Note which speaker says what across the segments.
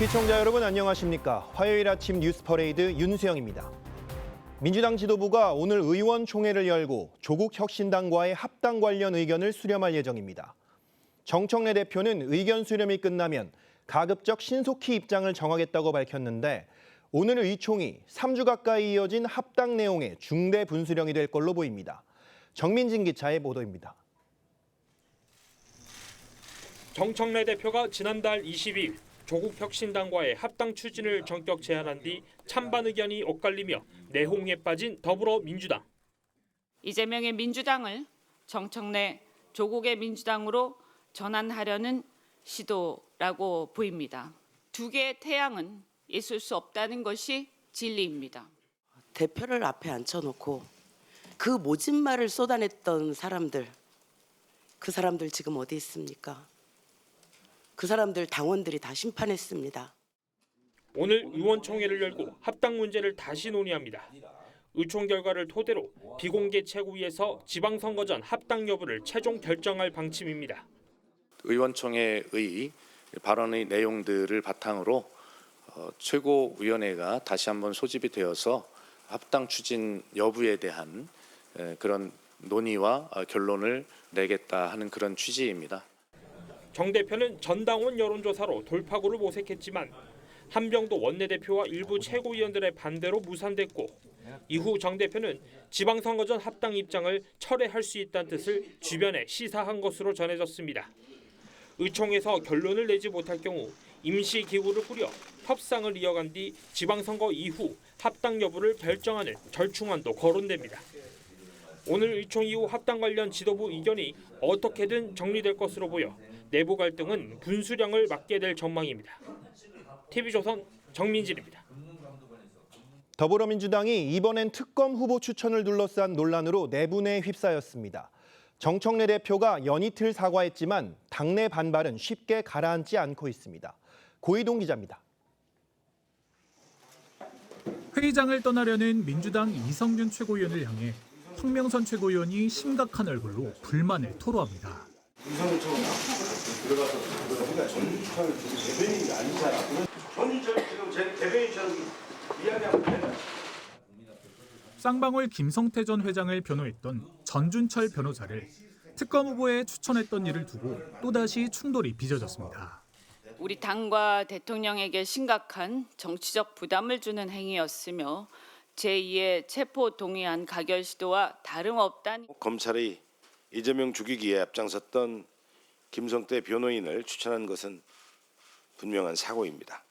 Speaker 1: 시청자 여러분 안녕하십니까? 화요일 아침 뉴스 퍼레이드 윤수영입니다. 민주당 지도부가 오늘 의원총회를 열고 조국 혁신당과의 합당 관련 의견을 수렴할 예정입니다. 정청래 대표는 의견 수렴이 끝나면 가급적 신속히 입장을 정하겠다고 밝혔는데 오늘 의총이 3주 가까이 이어진 합당 내용의 중대 분수령이 될 걸로 보입니다. 정민진 기자의 보도입니다.
Speaker 2: 정청래 대표가 지난달 22일 조국 혁신당과의 합당 추진을 전격 제안한 뒤 찬반 의견이 엇갈리며 내홍에 빠진 더불어민주당.
Speaker 3: 이재명의 민주당을 정청래, 조국의 민주당으로 전환하려는 시도라고 보입니다. 두 개의 태양은 있을 수 없다는 것이 진리입니다.
Speaker 4: 대표를 앞에 앉혀놓고 그 모진 말을 쏟아냈던 사람들, 그 사람들 지금 어디 있습니까? 그 사람들 당원들이 다 심판했습니다.
Speaker 2: 오늘 의원총회를 열고 합당 문제를 다시 논의합니다. 의총 결과를 토대로 비공개 최고위에서 지방선거 전 합당 여부를 최종 결정할 방침입니다.
Speaker 5: 의원총회의 발언의 내용들을 바탕으로 최고위원회가 다시 한번 소집이 되어서 합당 추진 여부에 대한 그런 논의와 결론을 내겠다 하는 그런 취지입니다.
Speaker 2: 정 대표는 전당원 여론조사로 돌파구를 모색했지만 한병도 원내대표와 일부 최고위원들의 반대로 무산됐고 이후 정 대표는 지방선거 전 합당 입장을 철회할 수 있다는 뜻을 주변에 시사한 것으로 전해졌습니다. 의총에서 결론을 내지 못할 경우 임시기구를 꾸려 협상을 이어간 뒤 지방선거 이후 합당 여부를 결정하는 절충안도 거론됩니다. 오늘 의총 이후 합당 관련 지도부 의견이 어떻게든 정리될 것으로 보여 내부 갈등은 분수령을 맞게 될 전망입니다. TV조선 정민진입니다.
Speaker 1: 더불어민주당이 이번엔 특검 후보 추천을 둘러싼 논란으로 내분에 휩싸였습니다. 정청래 대표가 연이틀 사과했지만 당내 반발은 쉽게 가라앉지 않고 있습니다. 고희동 기자입니다.
Speaker 6: 회의장을 떠나려는 민주당 이성균 최고위원을 향해 황명선 최고위원이 심각한 얼굴로 불만을 토로합니다.
Speaker 7: 이성균 최고위원 들어가서 우리가 전주철 대변인이 아니잖아. 전주철 지금 제 대변인처럼 이야기하면 되나?
Speaker 6: 쌍방울 김성태 전 회장을 변호했던 전준철 변호사를 특검 후보에 추천했던 일을 두고 또다시 충돌이 빚어졌습니다.
Speaker 3: 우리 당과 대통령에게 심각한 정치적 부담을 주는 행위였으며 제2의 체포 동의안 가결 시도와 다름없다는
Speaker 8: 검찰이 이재명 죽이기에 앞장섰던 김성태 변호인을 추천한 것은 분명한 사고입니다.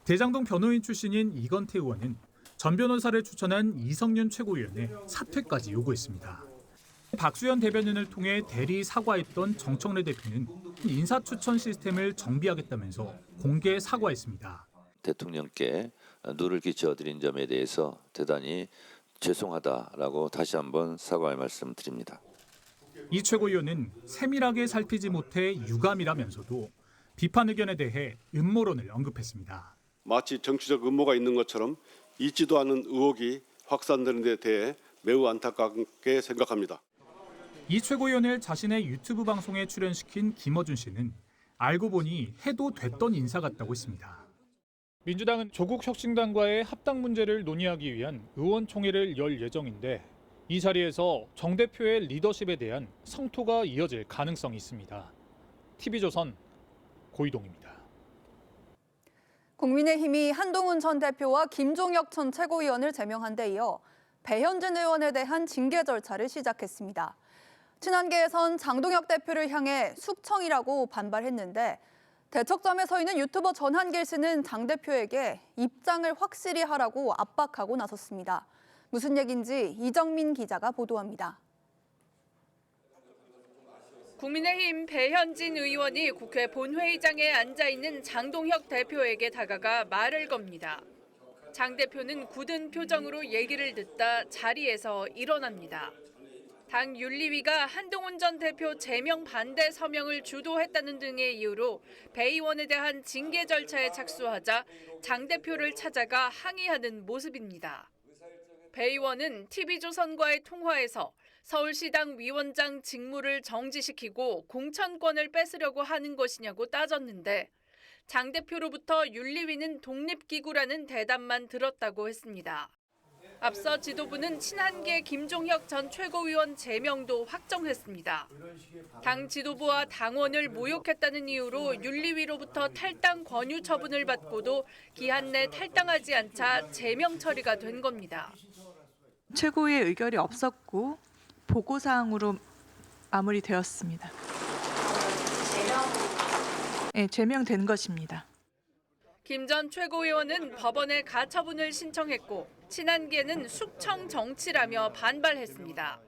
Speaker 6: 대장동 변호인 출신인 이건태 의원은 전 변호사를 추천한 이성윤 최고위원의 사퇴까지 요구했습니다. 박수현 대변인을 통해 대리 사과했던 정청래 대표는 인사추천 시스템을 정비하겠다면서 공개 사과했습니다.
Speaker 9: 대통령께 누를 끼쳐드린 점에 대해서 대단히 죄송하다라고 다시 한번 사과의 말씀드립니다.
Speaker 6: 이 최고위원은 세밀하게 살피지 못해 유감이라면서도 비판 의견에 대해 음모론을 언급했습니다.
Speaker 10: 마치 정치적 음모가 있는 것처럼 있지도 않은 의혹이 확산되는 데 대해 매우 안타깝게 생각합니다.
Speaker 6: 이 최고위원을 자신의 유튜브 방송에 출연시킨 김어준 씨는 알고 보니 해도 됐던 인사 같다고 했습니다. 민주당은 조국 혁신당과의 합당 문제를 논의하기 위한 의원총회를 열 예정인데 이 자리에서 정 대표의 리더십에 대한 성토가 이어질 가능성이 있습니다. TV조선 고희동입니다.
Speaker 11: 국민의힘이 한동훈 전 대표와 김종혁 전 최고위원을 제명한 데 이어 배현진 의원에 대한 징계 절차를 시작했습니다. 친한계에선 장동혁 대표를 향해 숙청이라고 반발했는데 대척점에 서 있는 유튜버 전한길 씨는 장 대표에게 입장을 확실히 하라고 압박하고 나섰습니다. 무슨 얘기인지 이정민 기자가 보도합니다.
Speaker 12: 국민의힘 배현진 의원이 국회 본회의장에 앉아있는 장동혁 대표에게 다가가 말을 겁니다. 장 대표는 굳은 표정으로 얘기를 듣다 자리에서 일어납니다. 당 윤리위가 한동훈 전 대표 제명 반대 서명을 주도했다는 등의 이유로 배 의원에 대한 징계 절차에 착수하자 장 대표를 찾아가 항의하는 모습입니다. 배 의원은 TV조선과의 통화에서 서울시당 위원장 직무를 정지시키고 공천권을 뺏으려고 하는 것이냐고 따졌는데 장 대표로부터 윤리위는 독립기구라는 대답만 들었다고 했습니다. 앞서 지도부는 친한계 김종혁 전 최고위원 제명도 확정했습니다. 당 지도부와 당원을 모욕했다는 이유로 윤리위로부터 탈당 권유 처분을 받고도 기한 내 탈당하지 않자 제명 처리가 된 겁니다.
Speaker 13: 최고위의 의결이 없었고 보고사항으로 마무리되었습니다. 네, 제명된 것입니다.
Speaker 12: 김 전 최고위원은 법원에 가처분을 신청했고 친한계는 숙청 정치라며 반발했습니다.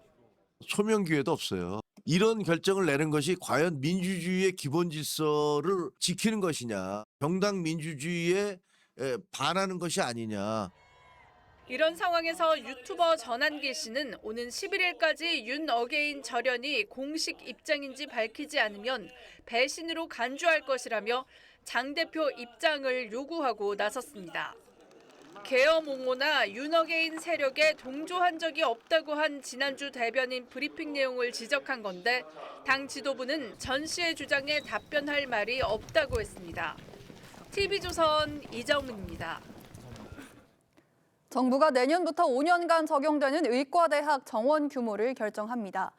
Speaker 14: 소명 기회도 없어요. 이런 결정을 내는 것이 과연 민주주의의 기본 질서를 지키는 것이냐, 정당 민주주의에 반하는 것이 아니냐.
Speaker 12: 이런 상황에서 유튜버 전한계 씨는 오는 11일까지 윤 어게인 절연이 공식 입장인지 밝히지 않으면 배신으로 간주할 것이라며 장 대표 입장을 요구하고 나섰습니다. 계엄 옹호나 윤 어게인 세력에 동조한 적이 없다고 한 지난주 대변인 브리핑 내용을 지적한 건데 당 지도부는 전 씨의 주장에 답변할 말이 없다고 했습니다. TV조선 이정은입니다.
Speaker 11: 정부가 내년부터 5년간 적용되는 의과대학 정원 규모를 결정합니다.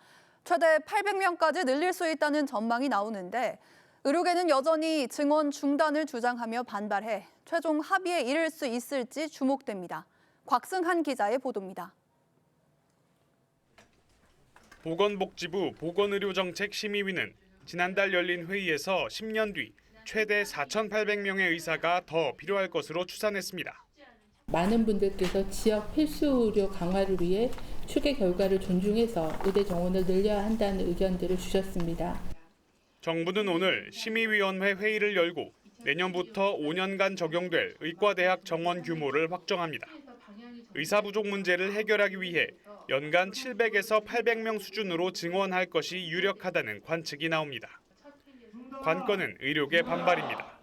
Speaker 11: 최대 800명까지 늘릴 수 있다는 전망이 나오는데 의료계는 여전히 증원 중단을 주장하며 반발해 최종 합의에 이를 수 있을지 주목됩니다. 곽승한 기자의 보도입니다.
Speaker 15: 보건복지부 보건의료정책심의위는 지난달 열린 회의에서 10년 뒤 최대 4,800명의 의사가 더 필요할 것으로 추산했습니다.
Speaker 16: 많은 분들께서 지역 필수 의료 강화를 위해 추계 결과를 존중해서 의대 정원을 늘려야 한다는 의견들을 주셨습니다.
Speaker 15: 정부는 오늘 심의위원회 회의를 열고 내년부터 5년간 적용될 의과대학 정원 규모를 확정합니다. 의사 부족 문제를 해결하기 위해 연간 700에서 800명 수준으로 증원할 것이 유력하다는 관측이 나옵니다. 관건은 의료계 반발입니다.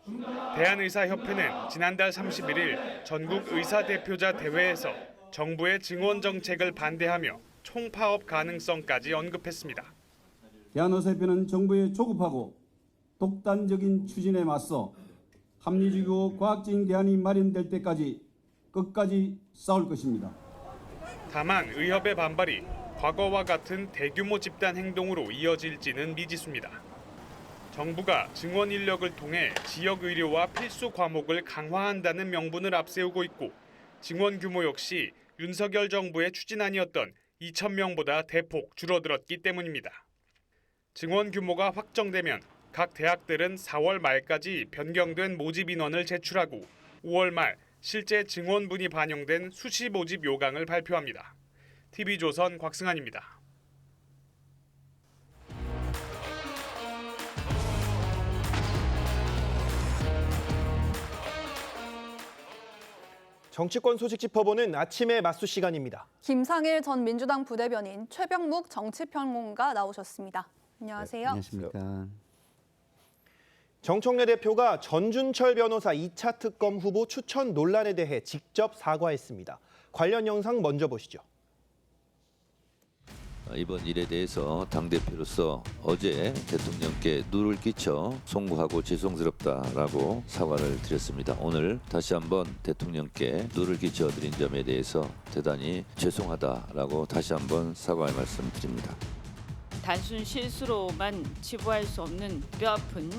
Speaker 15: 대한의사협회는 지난달 31일 전국 의사대표자 대회에서 정부의 증원 정책을 반대하며 총파업 가능성까지 언급했습니다.
Speaker 17: 대한의사협회는 정부의 조급하고 독단적인 추진에 맞서 합리적이고 과학적인 대안이 마련될 때까지 끝까지 싸울 것입니다.
Speaker 15: 다만 의협의 반발이 과거와 같은 대규모 집단 행동으로 이어질지는 미지수입니다. 정부가 증원 인력을 통해 지역 의료와 필수 과목을 강화한다는 명분을 앞세우고 있고 증원 규모 역시 윤석열 정부의 추진안이었던 2,000명보다 대폭 줄어들었기 때문입니다. 증원 규모가 확정되면 각 대학들은 4월 말까지 변경된 모집 인원을 제출하고 5월 말 실제 증원분이 반영된 수시 모집 요강을 발표합니다. TV조선 곽승한입니다.
Speaker 1: 정치권 소식 짚어보는 아침의 맞수 시간입니다.
Speaker 11: 김상일 전 민주당 부대변인, 최병묵 정치평론가 나오셨습니다. 안녕하세요.
Speaker 18: 네, 안녕하십니까.
Speaker 1: 정청래 대표가 전준철 변호사 2차 특검 후보 추천 논란에 대해 직접 사과했습니다. 관련 영상 먼저 보시죠.
Speaker 9: 이번 일에 대해서 당대표로서 어제 대통령께 누를 끼쳐 송구하고 죄송스럽다라고 사과를 드렸습니다. 오늘 다시 한번 대통령께 누를 끼쳐 드린 점에 대해서 대단히 죄송하다라고 다시 한번 사과의 말씀 드립니다.
Speaker 3: 단순 실수로만 치부할 수 없는 뼈아픈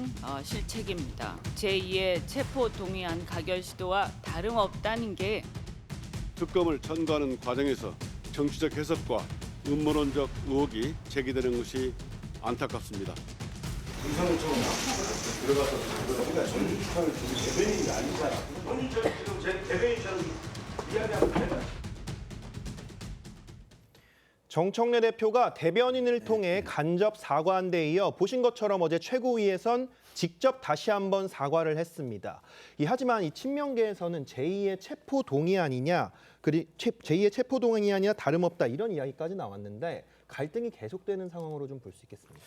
Speaker 3: 실책입니다. 제2의 체포 동의안 가결 시도와 다름없다는 게
Speaker 10: 특검을 전가하는 과정에서 정치적 해석과 음모론적 의혹이 제기되는 것이 안타깝습니다.
Speaker 7: 김성철 들어가서 우리가 전준철 대변인이 아니잖아. 전준철 지금 제 대변인처럼 이야기하면 되나?
Speaker 1: 정청래 대표가 대변인을 통해 간접 사과한 데 이어 보신 것처럼 어제 최고위에선 직접 다시 한번 사과를 했습니다. 하지만 이 친명계에서는 제2의 체포 동의안이냐, 제2의 체포 동의안이나 다름없다 이런 이야기까지 나왔는데 갈등이 계속되는 상황으로 좀 볼 수 있겠습니다.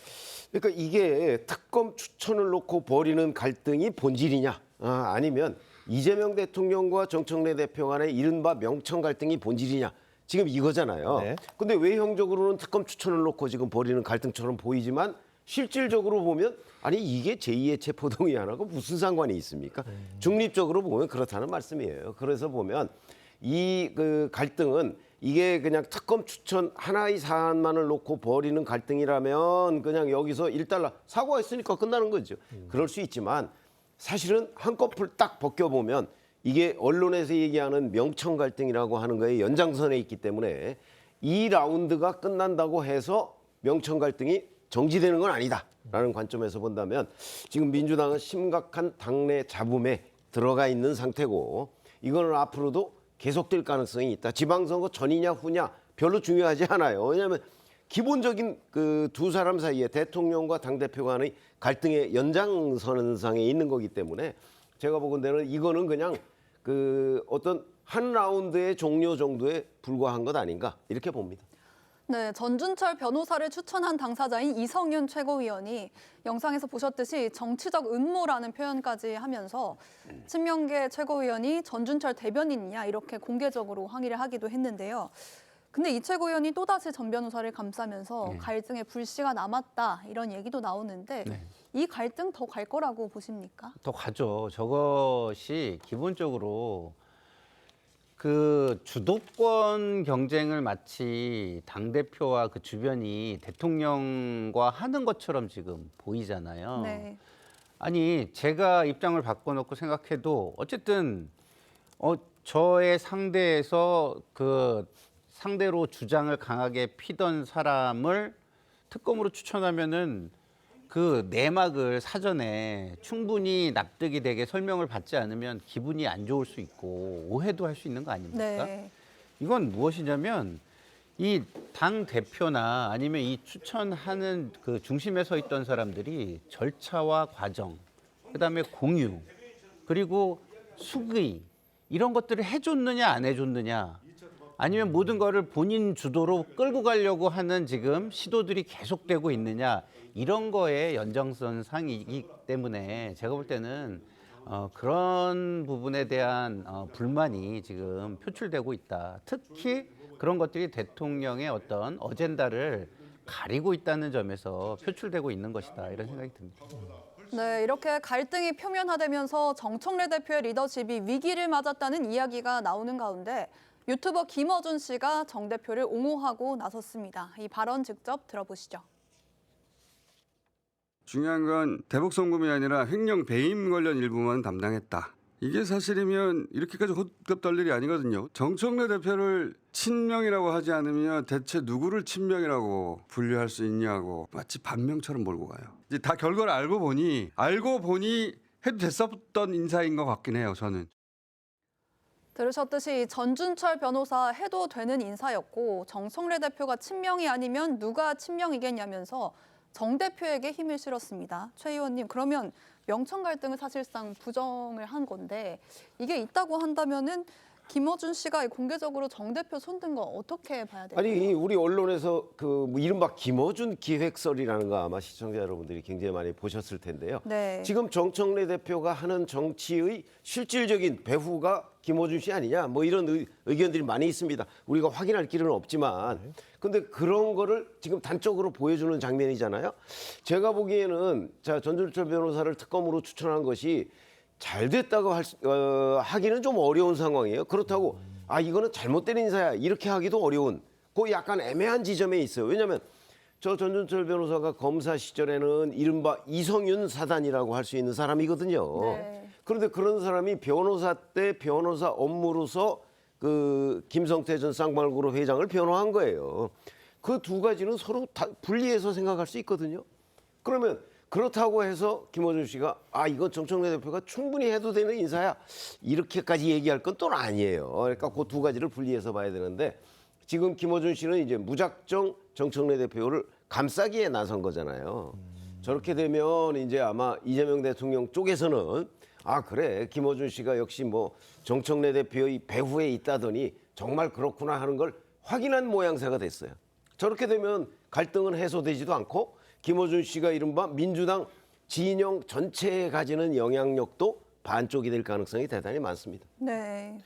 Speaker 18: 그러니까 이게 특검 추천을 놓고 벌이는 갈등이 본질이냐, 아니면 이재명 대통령과 정청래 대표 간의 이른바 명청 갈등이 본질이냐. 지금 이거잖아요.
Speaker 1: 네.
Speaker 18: 근데 외형적으로는 특검 추천을 놓고 지금 벌이는 갈등처럼 보이지만 실질적으로 보면 아니 이게 제2의 체포동의안하고 무슨 상관이 있습니까? 중립적으로 보면 그렇다는 말씀이에요. 그래서 보면 이 그 갈등은 이게 그냥 특검 추천 하나의 사안만을 놓고 벌이는 갈등이라면 그냥 여기서 일단락 사과했으니까 끝나는 거죠. 그럴 수 있지만 사실은 한꺼풀 딱 벗겨보면 이게 언론에서 얘기하는 명청 갈등이라고 하는 거에 연장선에 있기 때문에 이 라운드가 끝난다고 해서 명청 갈등이 정지되는 건 아니다라는 관점에서 본다면 지금 민주당은 심각한 당내 잡음에 들어가 있는 상태고 이거는 앞으로도 계속될 가능성이 있다. 지방선거 전이냐 후냐 별로 중요하지 않아요. 왜냐하면 기본적인 그 두 사람 사이에 대통령과 당대표 간의 갈등의 연장선상에 있는 거기 때문에 제가 보건대는 이거는 그냥 그 어떤 한 라운드의 종료 정도에 불과한 것 아닌가 이렇게 봅니다.
Speaker 11: 네, 전준철 변호사를 추천한 당사자인 이성윤 최고위원이 영상에서 보셨듯이 정치적 음모라는 표현까지 하면서 친명계 최고위원이 전준철 대변인이냐 이렇게 공개적으로 항의를 하기도 했는데요. 근데 이 최고위원이 또다시 전 변호사를 감싸면서 갈등의 불씨가 남았다 이런 얘기도 나오는데 이 갈등 더 갈 거라고 보십니까?
Speaker 19: 더 가죠. 저것이 기본적으로 그 주도권 경쟁을 마치 당대표와 그 주변이 대통령과 하는 것처럼 지금 보이잖아요.
Speaker 11: 네.
Speaker 19: 아니 제가 입장을 바꿔놓고 생각해도 어쨌든 저의 상대에서 그 상대로 주장을 강하게 피던 사람을 특검으로 추천하면은 그 내막을 사전에 충분히 납득이 되게 설명을 받지 않으면 기분이 안 좋을 수 있고 오해도 할 수 있는 거 아닙니까?
Speaker 11: 네.
Speaker 19: 이건 무엇이냐면 이 당 대표나 아니면 이 추천하는 그 중심에 서 있던 사람들이 절차와 과정, 그다음에 공유, 그리고 수의 이런 것들을 해줬느냐 안 해줬느냐, 아니면 모든 거를 본인 주도로 끌고 가려고 하는 지금 시도들이 계속되고 있느냐, 이런 거에 연장선 상이기 때문에 제가 볼 때는 그런 부분에 대한 불만이 지금 표출되고 있다. 특히 그런 것들이 대통령의 어떤 어젠다를 가리고 있다는 점에서 표출되고 있는 것이다. 이런 생각이 듭니다.
Speaker 11: 네, 이렇게 갈등이 표면화되면서 정청래 대표의 리더십이 위기를 맞았다는 이야기가 나오는 가운데 유튜버 김어준 씨가 정 대표를 옹호하고 나섰습니다. 이 발언 직접 들어보시죠.
Speaker 20: 중요한 건 대북 송금이 아니라 횡령 배임 관련 일부만 담당했다. 이게 사실이면 이렇게까지 호흡 떨 일이 아니거든요. 정청래 대표를 친명이라고 하지 않으면 대체 누구를 친명이라고 분류할 수 있냐고 마치 반명처럼 몰고 가요. 이제 다 결과를 알고 보니 해도 됐었던 인사인 것 같긴 해요. 저는.
Speaker 11: 들으셨듯이 전준철 변호사 해도 되는 인사였고 정청래 대표가 친명이 아니면 누가 친명이겠냐면서 정 대표에게 힘을 실었습니다. 최 의원님, 그러면 명청 갈등을 사실상 부정을 한 건데 이게 있다고 한다면은 김어준 씨가 공개적으로 정 대표 손든 거 어떻게 봐야 될까요?
Speaker 18: 아니 우리 언론에서 그 이른바 김어준 기획설이라는 거 아마 시청자 여러분들이 굉장히 많이 보셨을 텐데요.
Speaker 11: 네.
Speaker 18: 지금 정청래 대표가 하는 정치의 실질적인 배후가 김어준 씨 아니냐 뭐 이런 의견들이 많이 있습니다. 우리가 확인할 길은 없지만 근데 그런 거를 지금 단적으로 보여주는 장면이잖아요. 제가 보기에는 전준철 변호사를 특검으로 추천한 것이 잘 됐다고 하기는 좀 어려운 상황이에요. 그렇다고 이거는 잘못된 인사야 이렇게 하기도 어려운 그 약간 애매한 지점에 있어요. 왜냐하면 저 전준철 변호사가 검사 시절에는 이른바 이성윤 사단이라고 할 수 있는 사람이거든요.
Speaker 11: 네.
Speaker 18: 그런데 그런 사람이 변호사 때 변호사 업무로서 그 김성태 전 쌍방울그룹 회장을 변호한 거예요. 그 두 가지는 서로 다 분리해서 생각할 수 있거든요. 그러면 그렇다고 해서 김어준 씨가 이건 정청래 대표가 충분히 해도 되는 인사야 이렇게까지 얘기할 건 또 아니에요. 그러니까 그 두 가지를 분리해서 봐야 되는데 지금 김어준 씨는 이제 무작정 정청래 대표를 감싸기에 나선 거잖아요. 저렇게 되면 이제 아마 이재명 대통령 쪽에서는 그래 김어준 씨가 역시 뭐 정청래 대표의 배후에 있다더니 정말 그렇구나 하는 걸 확인한 모양새가 됐어요. 저렇게 되면 갈등은 해소되지도 않고 김어준 씨가 이른바 민주당 진영 전체에 가지는 영향력도 반쪽이 될 가능성이 대단히 많습니다.
Speaker 11: 네.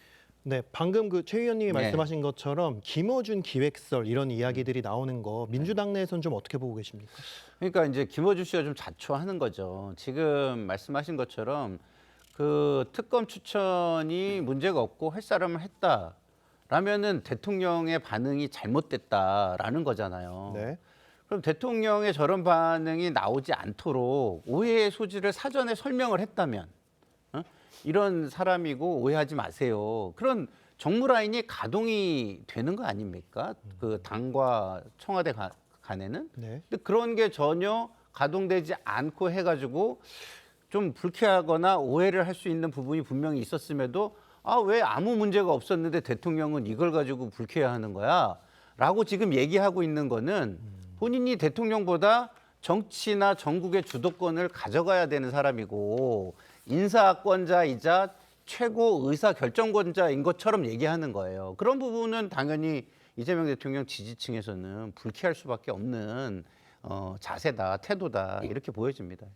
Speaker 1: 네, 방금 그 최 의원님이
Speaker 19: 네.
Speaker 1: 말씀하신 것처럼 김어준 기획설 이런 이야기들이 나오는 거 민주당 내에서는 좀 어떻게 보고 계십니까?
Speaker 19: 그러니까 이제 김어준 씨가 좀 자초하는 거죠. 지금 말씀하신 것처럼 그 특검 추천이 문제가 없고 할 사람을 했다라면은 대통령의 반응이 잘못됐다라는 거잖아요.
Speaker 1: 네.
Speaker 19: 그럼 대통령의 저런 반응이 나오지 않도록 오해의 소지를 사전에 설명을 했다면 이런 사람이고 오해하지 마세요. 그런 정무 라인이 가동이 되는 거 아닙니까? 그 당과 청와대 간에는.
Speaker 1: 네.
Speaker 19: 근데 그런 게 전혀 가동되지 않고 해가지고 좀 불쾌하거나 오해를 할 수 있는 부분이 분명히 있었음에도 왜 아무 문제가 없었는데 대통령은 이걸 가지고 불쾌해하는 거야? 라고 지금 얘기하고 있는 거는 본인이 대통령보다 정치나 전국의 주도권을 가져가야 되는 사람이고 인사권자이자 최고 의사 결정권자인 것처럼 얘기하는 거예요. 그런 부분은 당연히 이재명 대통령 지지층에서는 불쾌할 수밖에 없는 자세다, 태도다 이렇게 보여집니다.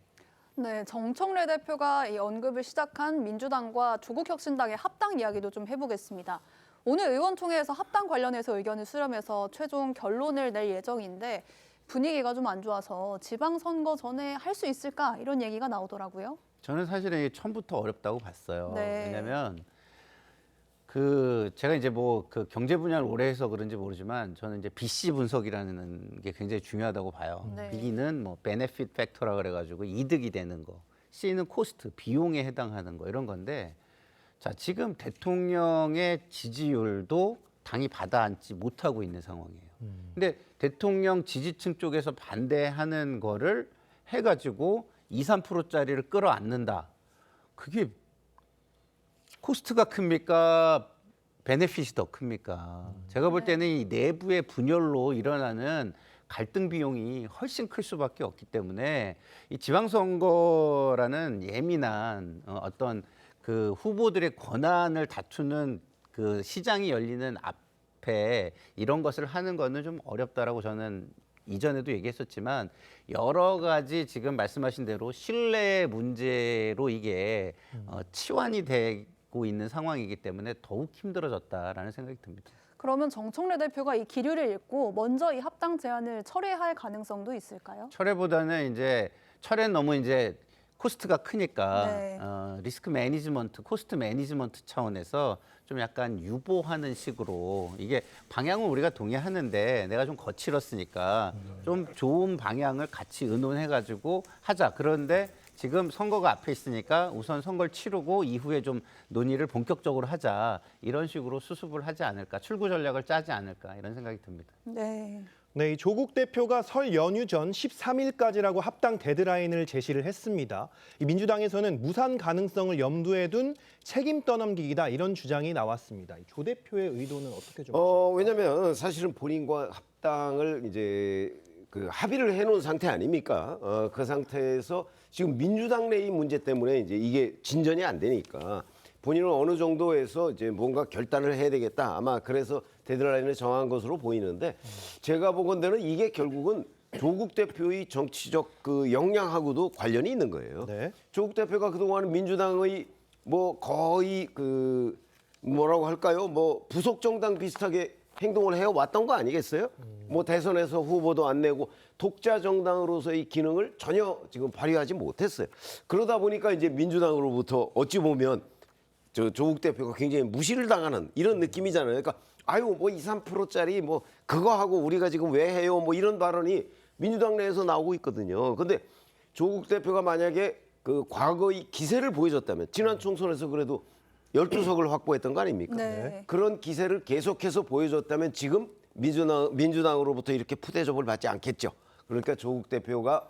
Speaker 11: 네, 정청래 대표가 이 언급을 시작한 민주당과 조국혁신당의 합당 이야기도 좀 해보겠습니다. 오늘 의원총회에서 합당 관련해서 의견을 수렴해서 최종 결론을 낼 예정인데 분위기가 좀 안 좋아서 지방선거 전에 할 수 있을까 이런 얘기가 나오더라고요.
Speaker 19: 저는 사실은 이게 처음부터 어렵다고 봤어요.
Speaker 11: 네.
Speaker 19: 왜냐하면 제가 이제 뭐 그 경제 분야를 오래 해서 그런지 모르지만 저는 이제 BC 분석이라는 게 굉장히 중요하다고 봐요.
Speaker 11: 네.
Speaker 19: B는 뭐 베네핏 팩터라 그래가지고 이득이 되는 거, C는 코스트, 비용에 해당하는 거 이런 건데, 자 지금 대통령의 지지율도 당이 받아안지 못하고 있는 상황이에요. 근데 대통령 지지층 쪽에서 반대하는 거를 해가지고 2, 3%짜리를 끌어안는다. 그게 코스트가 큽니까? 베네핏이 더 큽니까? 제가 볼 때는 이 내부의 분열로 일어나는 갈등 비용이 훨씬 클 수밖에 없기 때문에 이 지방선거라는 예민한 어떤 그 후보들의 권한을 다투는 그 시장이 열리는 앞에 이런 것을 하는 거는 좀 어렵다라고 저는 이전에도 얘기했었지만 여러 가지 지금 말씀하신 대로 신뢰 문제로 이게 치환이 되고 있는 상황이기 때문에 더욱 힘들어졌다라는 생각이 듭니다.
Speaker 11: 그러면 정청래 대표가 이 기류를 읽고 먼저 이 합당 제안을 철회할 가능성도 있을까요?
Speaker 19: 철회보다는 이제 철회는 너무 이제 코스트가 크니까
Speaker 11: 네.
Speaker 19: 리스크 매니지먼트, 코스트 매니지먼트 차원에서 좀 약간 유보하는 식으로 이게 방향은 우리가 동의하는데 내가 좀 거칠었으니까 좀 좋은 방향을 같이 의논해가지고 하자. 그런데 지금 선거가 앞에 있으니까 우선 선거를 치르고 이후에 좀 논의를 본격적으로 하자. 이런 식으로 수습을 하지 않을까, 출구 전략을 짜지 않을까 이런 생각이 듭니다.
Speaker 11: 네.
Speaker 1: 네, 이 조국 대표가 설 연휴 전 13일까지라고 합당 데드라인을 제시를 했습니다. 이 민주당에서는 무산 가능성을 염두에 둔 책임 떠넘기기다 이런 주장이 나왔습니다. 조 대표의 의도는 어떻게 좀 보십니까?
Speaker 18: 왜냐하면 사실은 본인과 합당을 이제 그 합의를 해놓은 상태 아닙니까? 그 상태에서 지금 민주당 내의 문제 때문에 이제 이게 진전이 안 되니까 본인은 어느 정도에서 이제 뭔가 결단을 해야 되겠다. 아마 그래서 데드라인을 정한 것으로 보이는데 제가 보건대는 이게 결국은 조국 대표의 정치적 그 역량하고도 관련이 있는 거예요.
Speaker 1: 네.
Speaker 18: 조국 대표가 그동안 민주당의 뭐 거의 그 뭐라고 할까요? 뭐 부속 정당 비슷하게 행동을 해왔던 거 아니겠어요? 뭐 대선에서 후보도 안 내고 독자 정당으로서의 기능을 전혀 지금 발휘하지 못했어요. 그러다 보니까 이제 민주당으로부터 어찌 보면 조국 대표가 굉장히 무시를 당하는 이런 느낌이잖아요. 그러니까 아유 뭐 2, 3%짜리 뭐 그거 하고 우리가 지금 왜 해요? 뭐 이런 발언이 민주당 내에서 나오고 있거든요. 근데 조국 대표가 만약에 그 과거의 기세를 보여줬다면 지난 총선에서 그래도 12석을 확보했던 거 아닙니까?
Speaker 11: 네.
Speaker 18: 그런 기세를 계속해서 보여줬다면 지금 민주당으로부터 이렇게 푸대접을 받지 않겠죠. 그러니까 조국 대표가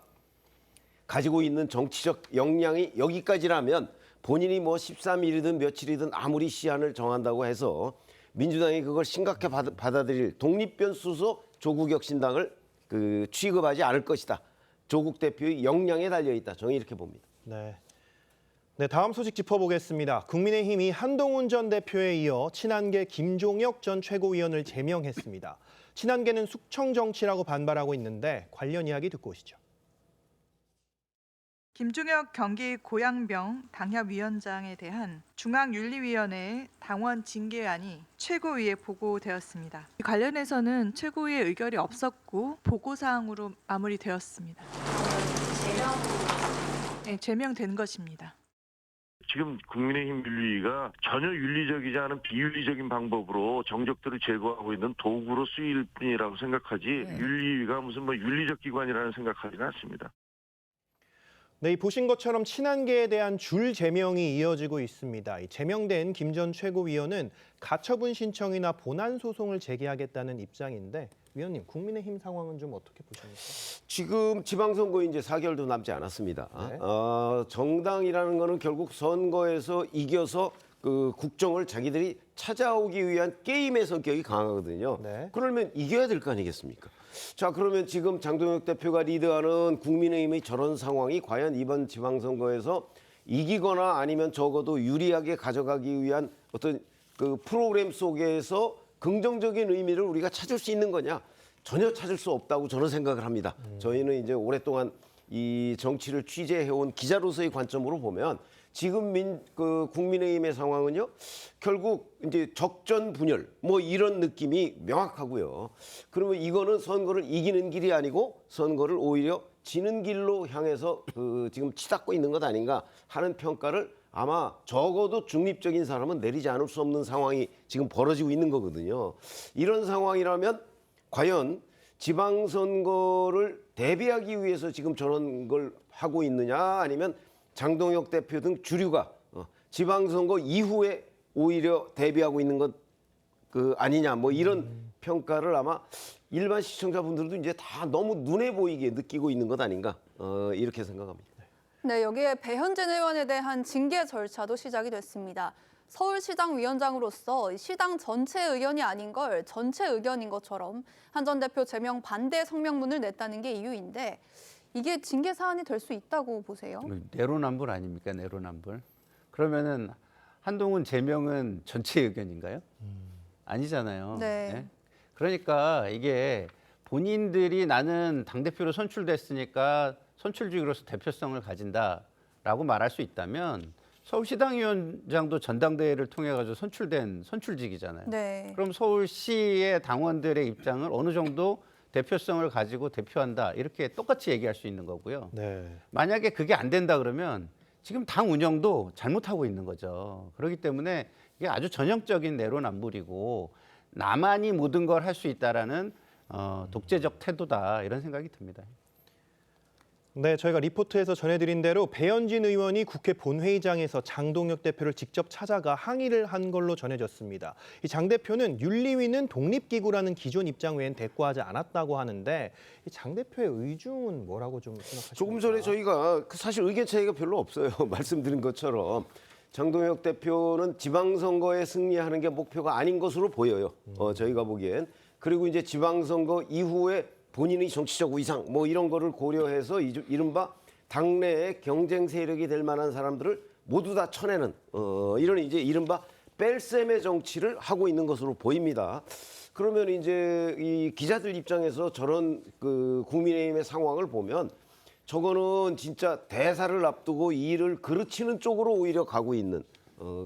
Speaker 18: 가지고 있는 정치적 역량이 여기까지라면 본인이 뭐 13일이든 며칠이든 아무리 시한을 정한다고 해서 민주당이 그걸 심각하게 받아들일 독립변 수소 조국혁신당을 그 취급하지 않을 것이다. 조국 대표의 역량에 달려있다. 저는 이렇게 봅니다.
Speaker 1: 네. 네, 다음 소식 짚어보겠습니다. 국민의힘이 한동훈 전 대표에 이어 친한계 김종혁 전 최고위원을 제명했습니다. 친한계는 숙청 정치라고 반발하고 있는데 관련 이야기 듣고 오시죠.
Speaker 13: 김종혁 경기 고양병 당협위원장에 대한 중앙윤리위원회 당원 징계안이 최고위에 보고되었습니다. 관련해서는 최고위의 의결이 없었고 보고사항으로 마무리되었습니다. 네, 제명된 것입니다.
Speaker 21: 지금 국민의힘 윤리위가 전혀 윤리적이지 않은 비윤리적인 방법으로 정적들을 제거하고 있는 도구로 쓰일 뿐이라고 생각하지 윤리위가 무슨 윤리적 기관이라는 생각하지는 않습니다.
Speaker 1: 네, 보신 것처럼 친한계에 대한 줄 제명이 이어지고 있습니다. 제명된 김 전 최고위원은 가처분 신청이나 본안 소송을 제기하겠다는 입장인데 위원님, 국민의힘 상황은 좀 어떻게 보십니까?
Speaker 18: 지금 지방선거 이제 4개월도 남지 않았습니다.
Speaker 1: 네.
Speaker 18: 정당이라는 거는 결국 선거에서 이겨서 그 국정을 자기들이 찾아오기 위한 게임의 성격이 강하거든요.
Speaker 1: 네.
Speaker 18: 그러면 이겨야 될 거 아니겠습니까? 자, 그러면 지금 장동혁 대표가 리드하는 국민의힘의 저런 상황이 과연 이번 지방선거에서 이기거나 아니면 적어도 유리하게 가져가기 위한 어떤 그 프로그램 속에서 긍정적인 의미를 우리가 찾을 수 있는 거냐? 전혀 찾을 수 없다고 저는 생각을 합니다. 저희는 이제 오랫동안 이 정치를 취재해온 기자로서의 관점으로 보면 지금 국민의힘의 상황은요, 결국 이제 적전 분열 뭐 이런 느낌이 명확하고요. 그러면 이거는 선거를 이기는 길이 아니고 선거를 오히려 지는 길로 향해서 지금 치닫고 있는 것 아닌가 하는 평가를 아마 적어도 중립적인 사람은 내리지 않을 수 없는 상황이 지금 벌어지고 있는 거거든요. 이런 상황이라면 과연 지방선거를 대비하기 위해서 지금 저런 걸 하고 있느냐, 아니면 장동혁 대표 등 주류가 지방선거 이후에 오히려 대비하고 있는 것 아니냐, 뭐 이런 평가를 아마 일반 시청자분들도 이제 다 너무 눈에 보이게 느끼고 있는 것 아닌가, 이렇게 생각합니다.
Speaker 11: 네, 여기에 배현진 의원에 대한 징계 절차도 시작이 됐습니다. 서울시장 위원장으로서 시당 전체 의견이 아닌 걸 전체 의견인 것처럼 한 전 대표 제명 반대 성명문을 냈다는 게 이유인데 이게 징계 사안이 될 수 있다고 보세요?
Speaker 19: 내로남불 아닙니까? 내로남불. 그러면은 한동훈 제명은 전체 의견인가요? 아니잖아요.
Speaker 11: 네.
Speaker 19: 네? 그러니까 이게 본인들이 나는 당대표로 선출됐으니까 선출직으로서 대표성을 가진다라고 말할 수 있다면 서울시당위원장도 전당대회를 통해 가지고 선출된 선출직이잖아요.
Speaker 11: 네.
Speaker 19: 그럼 서울시의 당원들의 입장을 어느 정도 대표성을 가지고 대표한다 이렇게 똑같이 얘기할 수 있는 거고요.
Speaker 1: 네.
Speaker 19: 만약에 그게 안 된다 그러면 지금 당 운영도 잘못하고 있는 거죠. 그렇기 때문에 이게 아주 전형적인 내로남불이고 나만이 모든 걸 할 수 있다라는 독재적 태도다 이런 생각이 듭니다.
Speaker 1: 네, 저희가 리포트에서 전해드린 대로 배현진 의원이 국회 본회의장에서 장동혁 대표를 직접 찾아가 항의를 한 걸로 전해졌습니다. 이 장 대표는 윤리위는 독립기구라는 기존 입장 외엔 대꾸하지 않았다고 하는데 이 장 대표의 의중은 뭐라고 좀 생각하십니까?
Speaker 18: 조금 전에 저희가 사실 의견 차이가 별로 없어요. 말씀드린 것처럼 장동혁 대표는 지방선거에 승리하는 게 목표가 아닌 것으로 보여요. 저희가 보기엔. 그리고 이제 지방선거 이후에 본인의 정치적 위상 뭐 이런 거를 고려해서 이른바 당내의 경쟁 세력이 될 만한 사람들을 모두 다 쳐내는 이런 이제 이른바 뺄셈의 정치를 하고 있는 것으로 보입니다. 그러면 이제 이 기자들 입장에서 저런 국민의힘의 상황을 보면 저거는 진짜 대사를 앞두고 일을 그르치는 쪽으로 오히려 가고 있는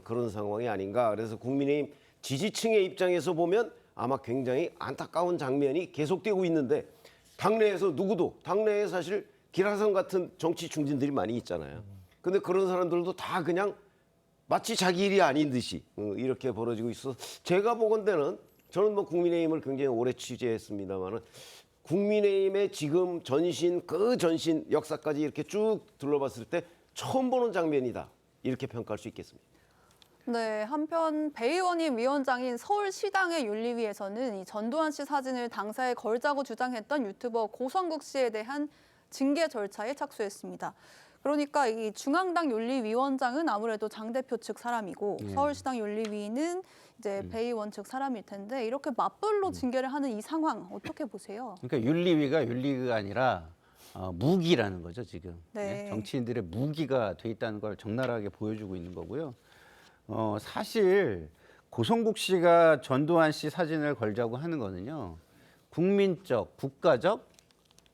Speaker 18: 그런 상황이 아닌가. 그래서 국민의힘 지지층의 입장에서 보면 아마 굉장히 안타까운 장면이 계속되고 있는데 당내에서 누구도 당내에 사실 기라성 같은 정치 중진들이 많이 있잖아요. 근데 그런 사람들도 다 그냥 마치 자기 일이 아닌 듯이 이렇게 벌어지고 있어서 제가 보건대는 저는 뭐 국민의힘을 굉장히 오래 취재했습니다만은 국민의힘의 지금 전신 역사까지 이렇게 쭉 둘러봤을 때 처음 보는 장면이다 이렇게 평가할 수 있겠습니다.
Speaker 11: 네, 한편 배 의원이 위원장인 서울시당의 윤리위에서는 이 전두환 씨 사진을 당사에 걸자고 주장했던 유튜버 고성국 씨에 대한 징계 절차에 착수했습니다. 그러니까 이 중앙당 윤리위원장은 아무래도 장 대표 측 사람이고 서울시당 윤리위는 이제 배 의원 측 사람일 텐데 이렇게 맞불로 징계를 하는 이 상황 어떻게 보세요?
Speaker 19: 그러니까 윤리위가 윤리위가 아니라 무기라는 거죠 지금.
Speaker 11: 네.
Speaker 19: 정치인들의 무기가 돼 있다는 걸 적나라하게 보여주고 있는 거고요. 사실 고성국 씨가 전두환 씨 사진을 걸자고 하는 거는요. 국민적, 국가적,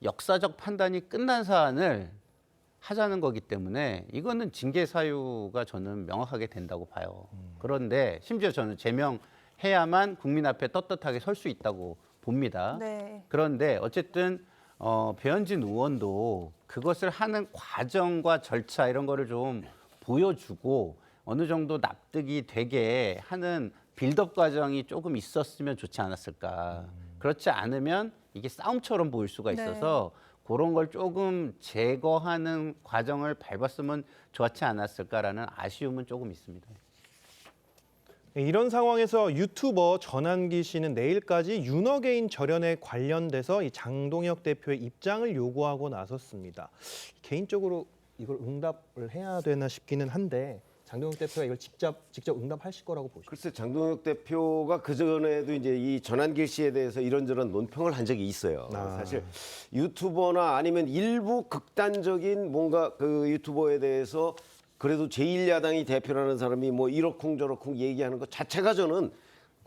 Speaker 19: 역사적 판단이 끝난 사안을 하자는 거기 때문에 이거는 징계 사유가 저는 명확하게 된다고 봐요. 그런데 심지어 저는 제명해야만 국민 앞에 떳떳하게 설 수 있다고 봅니다.
Speaker 11: 네.
Speaker 19: 그런데 어쨌든 배현진 의원도 그것을 하는 과정과 절차 이런 거를 좀 보여주고 어느 정도 납득이 되게 하는 빌드업 과정이 조금 있었으면 좋지 않았을까. 그렇지 않으면 이게 싸움처럼 보일 수가 있어서 그런 걸 조금 제거하는 과정을 밟았으면 좋았지 않았을까라는 아쉬움은 조금 있습니다.
Speaker 1: 이런 상황에서 유튜버 전한기 씨는 내일까지 윤어게인 절연에 관련돼서 이 장동혁 대표의 입장을 요구하고 나섰습니다. 개인적으로 이걸 응답을 해야 되나 싶기는 한데 장동혁 대표가 이걸 직접 응답하실 거라고 보시죠?
Speaker 18: 글쎄 장동혁 대표가 그 전에도 이제 이 전한길 씨에 대해서 이런저런 논평을 한 적이 있어요. 사실 유튜버나 아니면 일부 극단적인 뭔가 그 유튜버에 대해서 그래도 제1야당이 대표라는 사람이 뭐 이러쿵저러쿵 얘기하는 것 자체가 저는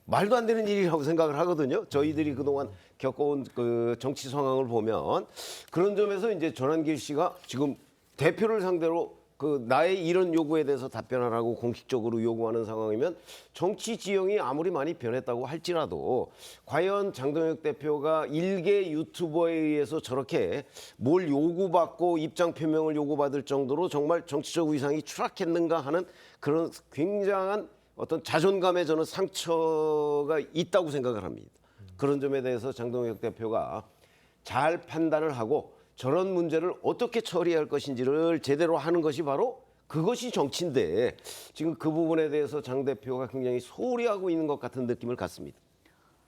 Speaker 18: 말도 안 되는 일이라고 생각을 하거든요. 저희들이 그동안 겪어온 그 정치 상황을 보면 그런 점에서 이제 전한길 씨가 지금 대표를 상대로 그 나의 이런 요구에 대해서 답변하라고 공식적으로 요구하는 상황이면 정치 지형이 아무리 많이 변했다고 할지라도 과연 장동혁 대표가 일개 유튜버에 의해서 저렇게 뭘 요구받고 입장 표명을 요구받을 정도로 정말 정치적 위상이 추락했는가 하는 그런 굉장한 어떤 자존감에 저는 상처가 있다고 생각을 합니다. 그런 점에 대해서 장동혁 대표가 잘 판단을 하고 저런 문제를 어떻게 처리할 것인지를 제대로 하는 것이 바로 그것이 정치인데 지금 그 부분에 대해서 장 대표가 굉장히 소홀히 하고 있는 것 같은 느낌을 갖습니다.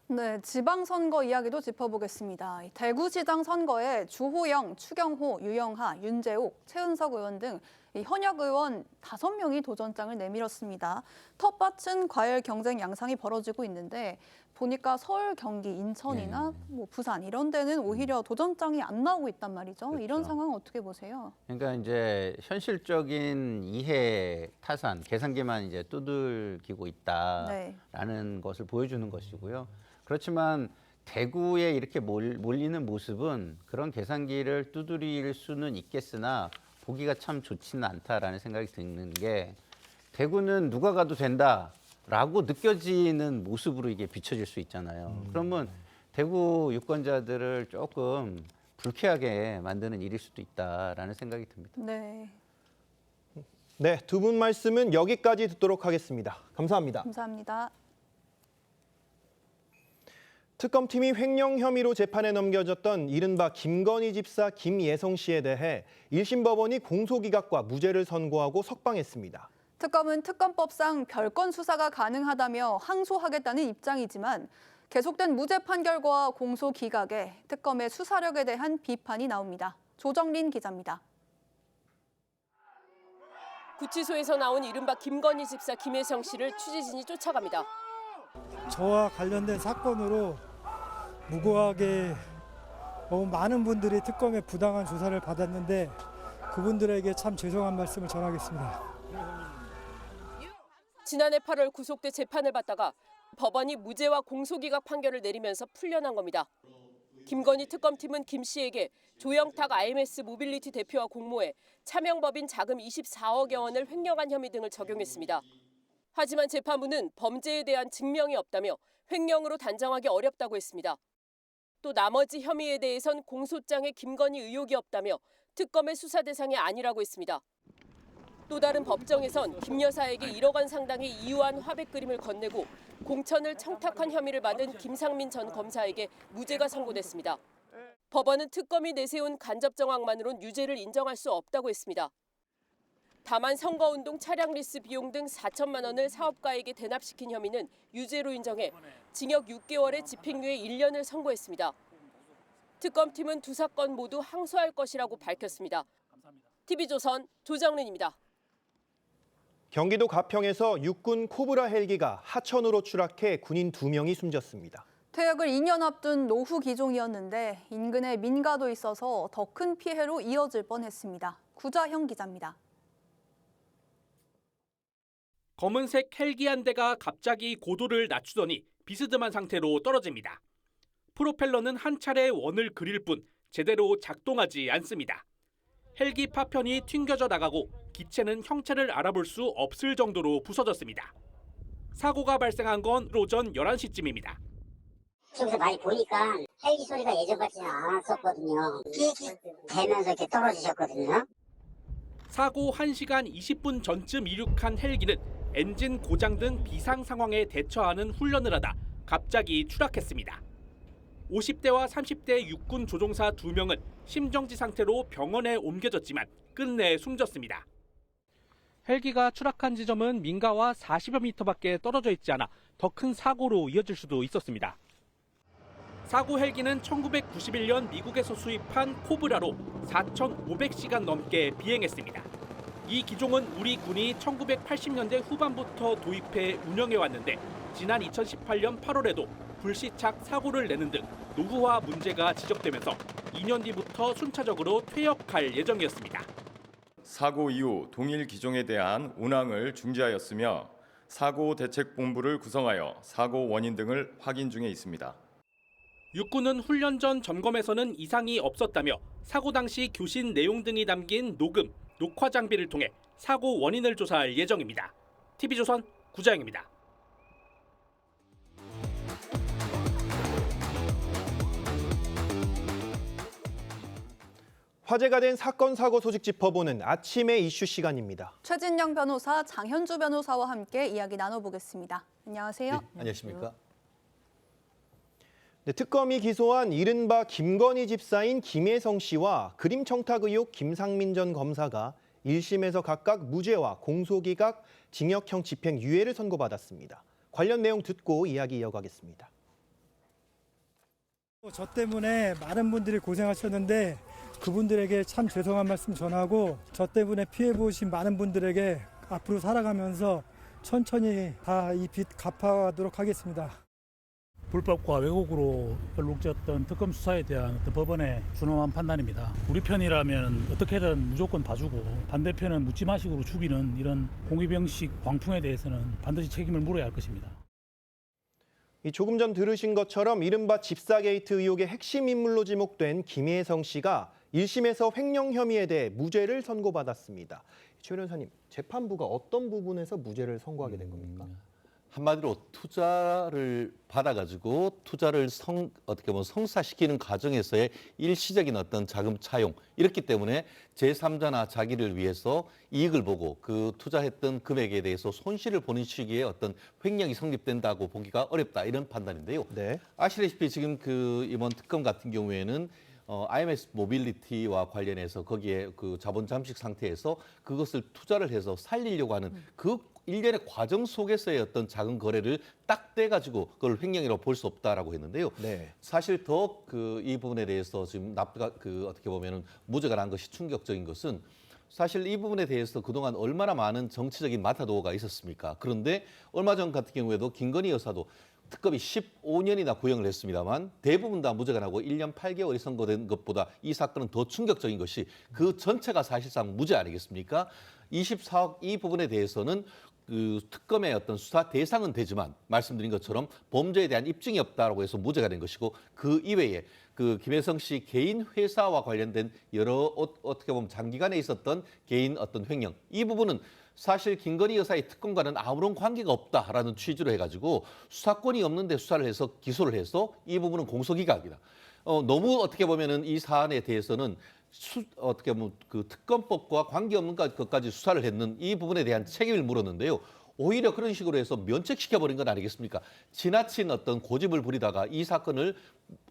Speaker 11: 네, 지방선거 이야기도 짚어보겠습니다. 대구시장 선거에 주호영, 추경호, 유영하, 윤재옥, 최은석 의원 등 현역 의원 5명이 도전장을 내밀었습니다. 텃밭은 과열 경쟁 양상이 벌어지고 있는데 보니까 서울, 경기, 인천이나 뭐 부산 이런 데는 오히려 도전장이 안 나오고 있단 말이죠.
Speaker 19: 그렇죠.
Speaker 11: 이런 상황 어떻게 보세요?
Speaker 19: 그러니까 이제 현실적인 이해 타산, 계산기만 이제 두들기고 있다라는 것을 보여주는 것이고요. 그렇지만 대구에 이렇게 몰리는 모습은 그런 계산기를 두드릴 수는 있겠으나 보기가 참 좋지는 않다라는 생각이 드는 게 대구는 누가 가도 된다라고 느껴지는 모습으로 이게 비춰질 수 있잖아요. 그러면 대구 유권자들을 조금 불쾌하게 만드는 일일 수도 있다라는 생각이 듭니다.
Speaker 11: 네.
Speaker 1: 네, 두 분 말씀은 여기까지 듣도록 하겠습니다. 감사합니다.
Speaker 11: 감사합니다.
Speaker 1: 특검팀이 횡령 혐의로 재판에 넘겨졌던 이른바 김건희 집사 김예성 씨에 대해 1심 법원이 공소기각과 무죄를 선고하고 석방했습니다.
Speaker 11: 특검은 특검법상 별건 수사가 가능하다며 항소하겠다는 입장이지만 계속된 무죄 판결과 공소 기각에 특검의 수사력에 대한 비판이 나옵니다. 조정린 기자입니다.
Speaker 4: 구치소에서 나온 이른바 김건희 집사 김예성 씨를 취재진이 쫓아갑니다.
Speaker 22: 저와 관련된 사건으로 무고하게 너무 많은 분들이 특검의 부당한 조사를 받았는데 그분들에게 참 죄송한 말씀을 전하겠습니다.
Speaker 4: 지난해 8월 구속돼 재판을 받다가 법원이 무죄와 공소기각 판결을 내리면서 풀려난 겁니다. 김건희 특검팀은 김 씨에게 조영탁 IMS 모빌리티 대표와 공모해 차명법인 자금 24억여 원을 횡령한 혐의 등을 적용했습니다. 하지만 재판부는 범죄에 대한 증명이 없다며 횡령으로 단정하기 어렵다고 했습니다. 또 나머지 혐의에 대해선 공소장에 김건희 의혹이 없다며 특검의 수사 대상이 아니라고 했습니다. 또 다른 법정에선 김 여사에게 1억 원 상당의 이유한 화백 그림을 건네고 공천을 청탁한 혐의를 받은 김상민 전 검사에게 무죄가 선고됐습니다. 법원은 특검이 내세운 간접 정황만으론 유죄를 인정할 수 없다고 했습니다. 다만 선거운동 차량 리스 비용 등 4천만 원을 사업가에게 대납시킨 혐의는 유죄로 인정해 징역 6개월에 집행유예 1년을 선고했습니다. 특검팀은 두 사건 모두 항소할 것이라고 밝혔습니다. TV조선 조정린입니다.
Speaker 1: 경기도 가평에서 육군 코브라 헬기가 하천으로 추락해 군인 2명이 숨졌습니다.
Speaker 11: 퇴역을 2년 앞둔 노후 기종이었는데 인근에 민가도 있어서 더 큰 피해로 이어질 뻔했습니다. 구자형 기자입니다.
Speaker 23: 검은색 헬기 한 대가 갑자기 고도를 낮추더니 비스듬한 상태로 떨어집니다. 프로펠러는 한 차례 원을 그릴 뿐 제대로 작동하지 않습니다. 헬기 파편이 튕겨져 나가고 기체는 형체를 알아볼 수 없을 정도로 부서졌습니다. 사고가 발생한 건 오전 11시쯤입니다.
Speaker 2: 저기서 많이 보니까 헬기 소리가 예전 같지는 않았었거든요. 끼익 되면서 이렇게 떨어지셨거든요.
Speaker 23: 사고 1시간 20분 전쯤 이륙한 헬기는 엔진 고장 등 비상 상황에 대처하는 훈련을 하다 갑자기 추락했습니다. 50대와 30대 육군 조종사 2명은 심정지 상태로 병원에 옮겨졌지만 끝내 숨졌습니다. 헬기가 추락한 지점은 민가와 40여 미터밖에 떨어져 있지 않아 더 큰 사고로 이어질 수도 있었습니다. 사고 헬기는 1991년 미국에서 수입한 코브라로 4,500시간 넘게 비행했습니다. 이 기종은 우리 군이 1980년대 후반부터 도입해 운영해 왔는데 지난 2018년 8월에도 불시착 사고를 내는 등 노후화 문제가 지적되면서 2년 뒤부터 순차적으로 퇴역할 예정이었습니다.
Speaker 5: 사고 이후 동일 기종에 대한 운항을 중지하였으며 사고 대책본부를 구성하여 사고 원인 등을 확인 중에 있습니다.
Speaker 23: 육군은 훈련 전 점검에서는 이상이 없었다며 사고 당시 교신 내용 등이 담긴 녹음, 녹화 장비를 통해 사고 원인을 조사할 예정입니다. TV조선 구자영입니다.
Speaker 1: 화제가 된 사건 사고 소식 짚어보는 아침의 이슈 시간입니다.
Speaker 11: 최진영 변호사, 장현주 변호사와 함께 이야기 나눠보겠습니다. 안녕하세요.
Speaker 8: 네, 안녕하십니까?
Speaker 1: 네, 특검이 기소한 이른바 김건희 집사인 김혜성 씨와 그림 청탁 의혹 김상민 전 검사가 1심에서 각각 무죄와 공소기각, 징역형 집행유예를 선고받았습니다. 관련 내용 듣고 이야기 이어가겠습니다.
Speaker 22: 저 때문에 많은 분들이 고생하셨는데 그분들에게 참 죄송한 말씀 전하고 저 때문에 피해 보신 많은 분들에게 앞으로 살아가면서 천천히 다 이 빚 갚아가도록 하겠습니다.
Speaker 24: 불법과 왜곡으로 얼룩졌던 특검 수사에 대한 어떤 법원의 준엄한 판단입니다. 우리 편이라면 어떻게든 무조건 봐주고 반대편은 묻지마식으로 죽이는 이런 공위병식 광풍에 대해서는 반드시 책임을 물어야 할 것입니다.
Speaker 1: 조금 전 들으신 것처럼 이른바 집사 게이트 의혹의 핵심 인물로 지목된 김혜성 씨가 1심에서 횡령 혐의에 대해 무죄를 선고받았습니다. 최 변호사님, 재판부가 어떤 부분에서 무죄를 선고하게 된 겁니까?
Speaker 8: 한마디로 투자를 받아가지고 투자를 어떻게 보면 성사시키는 과정에서의 일시적인 어떤 자금 차용, 이렇기 때문에 제3자나 자기를 위해서 이익을 보고 그 투자했던 금액에 대해서 손실을 보는 시기에 어떤 횡령이 성립된다고 보기가 어렵다, 이런 판단인데요.
Speaker 1: 네.
Speaker 8: 아시다시피 지금 이번 특검 같은 경우에는 IMS 모빌리티와 관련해서 거기에 그 자본 잠식 상태에서 그것을 투자를 해서 살리려고 하는 그 일련의 과정 속에서의 어떤 작은 거래를 딱 떼가지고 그걸 횡령이라고 볼 수 없다라고 했는데요.
Speaker 1: 네.
Speaker 8: 사실 더 이 부분에 대해서 지금 어떻게 보면은 무죄가 난 것이 충격적인 것은 사실 이 부분에 대해서 그동안 얼마나 많은 정치적인 마타도가 있었습니까? 그런데 얼마 전 같은 경우에도 김건희 여사도 특검이 15년이나 구형을 했습니다만 대부분 다 무죄가 나고 1년 8개월이 선고된 것보다 이 사건은 더 충격적인 것이 그 전체가 사실상 무죄 아니겠습니까? 24억 이 부분에 대해서는 그 특검의 어떤 수사 대상은 되지만 말씀드린 것처럼 범죄에 대한 입증이 없다라고 해서 무죄가 된 것이고, 그 이외에 그 김혜성 씨 개인 회사와 관련된 여러 어떻게 보면 장기간에 있었던 개인 어떤 횡령, 이 부분은 사실 김건희 여사의 특검과는 아무런 관계가 없다라는 취지로 해가지고 수사권이 없는데 수사를 해서 기소를 해서 이 부분은 공소기각이다. 너무 어떻게 보면은 이 사안에 대해서는 어떻게 보면 그 특검법과 관계없는 것까지 수사를 했는 이 부분에 대한 책임을 물었는데요. 오히려 그런 식으로 해서 면책시켜버린 건 아니겠습니까? 지나친 어떤 고집을 부리다가 이 사건을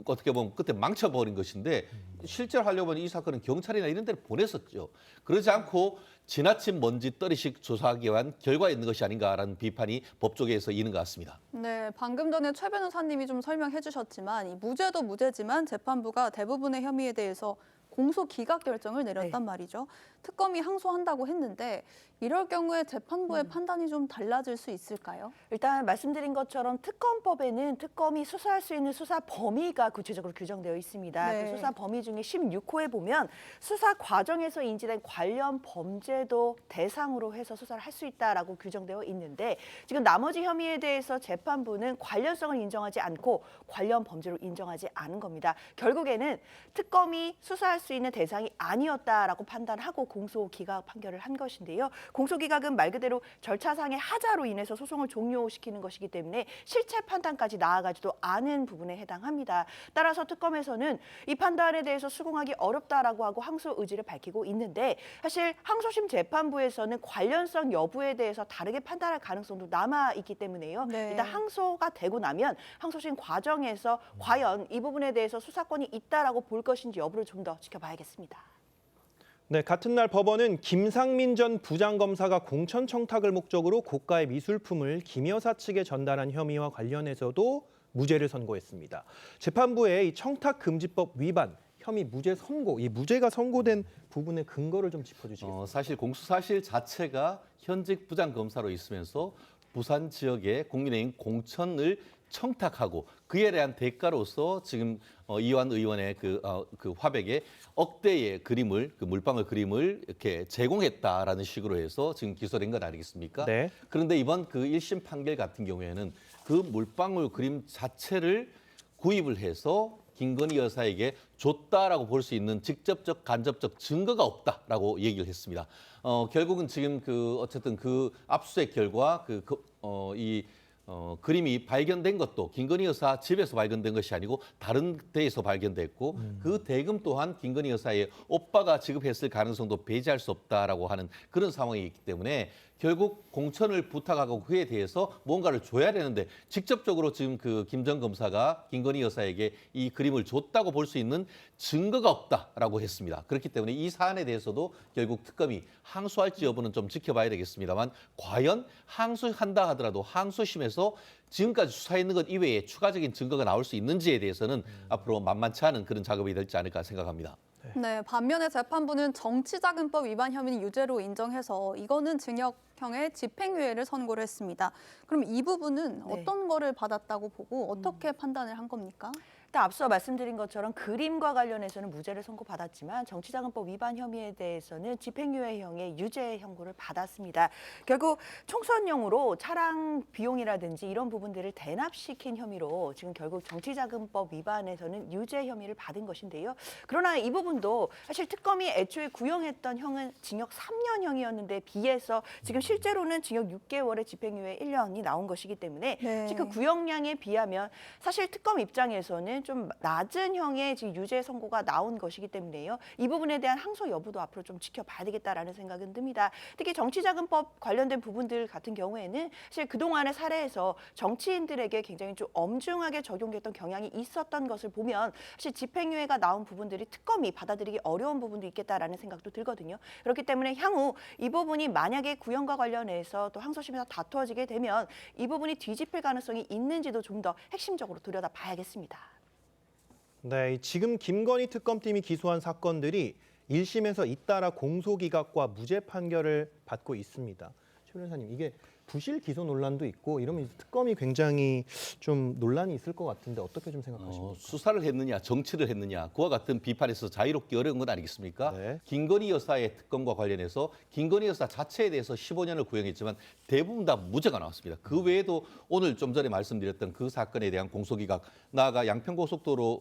Speaker 8: 어떻게 보면 그때 망쳐버린 것인데, 실제로 하려고 하면 이 사건은 경찰이나 이런 데를 보냈었죠. 그러지 않고 지나친 먼지떨이식 조사하기 위한 결과가 있는 것이 아닌가라는 비판이 법조계에서 있는 것 같습니다.
Speaker 11: 네, 방금 전에 최 변호사님이 좀 설명해 주셨지만 이 무죄도 무죄지만 재판부가 대부분의 혐의에 대해서 공소 기각 결정을 내렸단 말이죠. 특검이 항소한다고 했는데 이럴 경우에 재판부의 판단이 좀 달라질 수 있을까요?
Speaker 25: 일단 말씀드린 것처럼 특검법에는 특검이 수사할 수 있는 수사 범위가 구체적으로 규정되어 있습니다.
Speaker 11: 네.
Speaker 25: 그 수사 범위 중에 16호에 보면 수사 과정에서 인지된 관련 범죄도 대상으로 해서 수사를 할 수 있다라고 규정되어 있는데, 지금 나머지 혐의에 대해서 재판부는 관련성을 인정하지 않고 관련 범죄로 인정하지 않은 겁니다. 결국에는 특검이 수사할 수 수 있는 대상이 아니었다라고 판단하고 공소기각 판결을 한 것인데요. 공소기각은 말 그대로 절차상의 하자로 인해서 소송을 종료시키는 것이기 때문에 실체 판단까지 나아가지도 않은 부분에 해당합니다. 따라서 특검에서는 이 판단에 대해서 수긍하기 어렵다라고 하고 항소 의지를 밝히고 있는데 사실 항소심 재판부에서는 관련성 여부에 대해서 다르게 판단할 가능성도 남아있기 때문에요.
Speaker 11: 네.
Speaker 25: 일단 항소가 되고 나면 항소심 과정에서 과연 이 부분에 대해서 수사권이 있다라고 볼 것인지 여부를 좀 더 지켜봐야겠습니다.
Speaker 1: 네, 같은 날 법원은 김상민 전 부장검사가 공천 청탁을 목적으로 고가의 미술품을 김 여사 측에 전달한 혐의와 관련해서도 무죄를 선고했습니다. 재판부의 이 청탁금지법 위반, 혐의 무죄 선고, 이 무죄가 선고된 부분의 근거를 좀 짚어주시겠습니까?
Speaker 8: 사실 공수 사실 자체가 현직 부장검사로 있으면서 부산 지역에 국민의힘 공천을 청탁하고 그에 대한 대가로서 지금 이완 의원의 그 화백에 억대의 그림을 물방울 그림을 이렇게 제공했다라는 식으로 해서 지금 기소된 것 아니겠습니까?
Speaker 1: 네.
Speaker 8: 그런데 이번 그 1심 판결 같은 경우에는 그 물방울 그림 자체를 구입을 해서 김건희 여사에게 줬다라고 볼 수 있는 직접적 간접적 증거가 없다라고 얘기를 했습니다. 결국은 지금 어쨌든 그 압수수색 결과 그림이 발견된 것도 김건희 여사 집에서 발견된 것이 아니고 다른 데에서 발견됐고 그 대금 또한 김건희 여사의 오빠가 지급했을 가능성도 배제할 수 없다라고 하는 그런 상황이 있기 때문에 결국 공천을 부탁하고 그에 대해서 뭔가를 줘야 되는데 직접적으로 지금 김 전 검사가 김건희 여사에게 이 그림을 줬다고 볼 수 있는 증거가 없다라고 했습니다. 그렇기 때문에 이 사안에 대해서도 결국 특검이 항소할지 여부는 좀 지켜봐야 되겠습니다만 과연 항소한다 하더라도 항소심에서 지금까지 수사했는 것 이외에 추가적인 증거가 나올 수 있는지에 대해서는 앞으로 만만치 않은 그런 작업이 될지 않을까 생각합니다.
Speaker 11: 네, 반면에 재판부는 정치자금법 위반 혐의는 유죄로 인정해서 이거는 징역형의 집행유예를 선고를 했습니다. 그럼 이 부분은 어떤 거를 받았다고 보고 어떻게 판단을 한 겁니까?
Speaker 25: 앞서 말씀드린 것처럼 그림과 관련해서는 무죄를 선고받았지만 정치자금법 위반 혐의에 대해서는 집행유예형의 유죄 형고를 받았습니다. 결국 총선용으로 차량 비용이라든지 이런 부분들을 대납시킨 혐의로 지금 결국 정치자금법 위반에서는 유죄 혐의를 받은 것인데요. 그러나 이 부분도 사실 특검이 애초에 구형했던 형은 징역 3년형이었는데 비해서 지금 실제로는 징역 6개월에 집행유예 1년이 나온 것이기 때문에 그 구형량에 비하면 사실 특검 입장에서는 좀 낮은 형의 지금 유죄 선고가 나온 것이기 때문에요. 이 부분에 대한 항소 여부도 앞으로 좀 지켜봐야 되겠다라는 생각은 듭니다. 특히 정치자금법 관련된 부분들 같은 경우에는 사실 그동안의 사례에서 정치인들에게 굉장히 좀 엄중하게 적용됐던 경향이 있었던 것을 보면 사실 집행유예가 나온 부분들이 특검이 받아들이기 어려운 부분도 있겠다라는 생각도 들거든요. 그렇기 때문에 향후 이 부분이 만약에 구형과 관련해서 또 항소심에서 다투어지게 되면 이 부분이 뒤집힐 가능성이 있는지도 좀 더 핵심적으로 들여다봐야겠습니다.
Speaker 1: 네, 지금 김건희 특검팀이 기소한 사건들이 1심에서 잇따라 공소기각과 무죄 판결을 받고 있습니다. 최 변호사님, 이게 부실 기소 논란도 있고 이러면 특검이 굉장히 좀 논란이 있을 것 같은데 어떻게 좀 생각하십니까?
Speaker 8: 수사를 했느냐, 정치를 했느냐, 그와 같은 비판에서 자유롭기 어려운 건 아니겠습니까?
Speaker 1: 네.
Speaker 8: 김건희 여사의 특검과 관련해서 김건희 여사 자체에 대해서 15년을 구형했지만 대부분 다 무죄가 나왔습니다. 그 외에도 오늘 좀 전에 말씀드렸던 그 사건에 대한 공소기각, 나아가 양평고속도로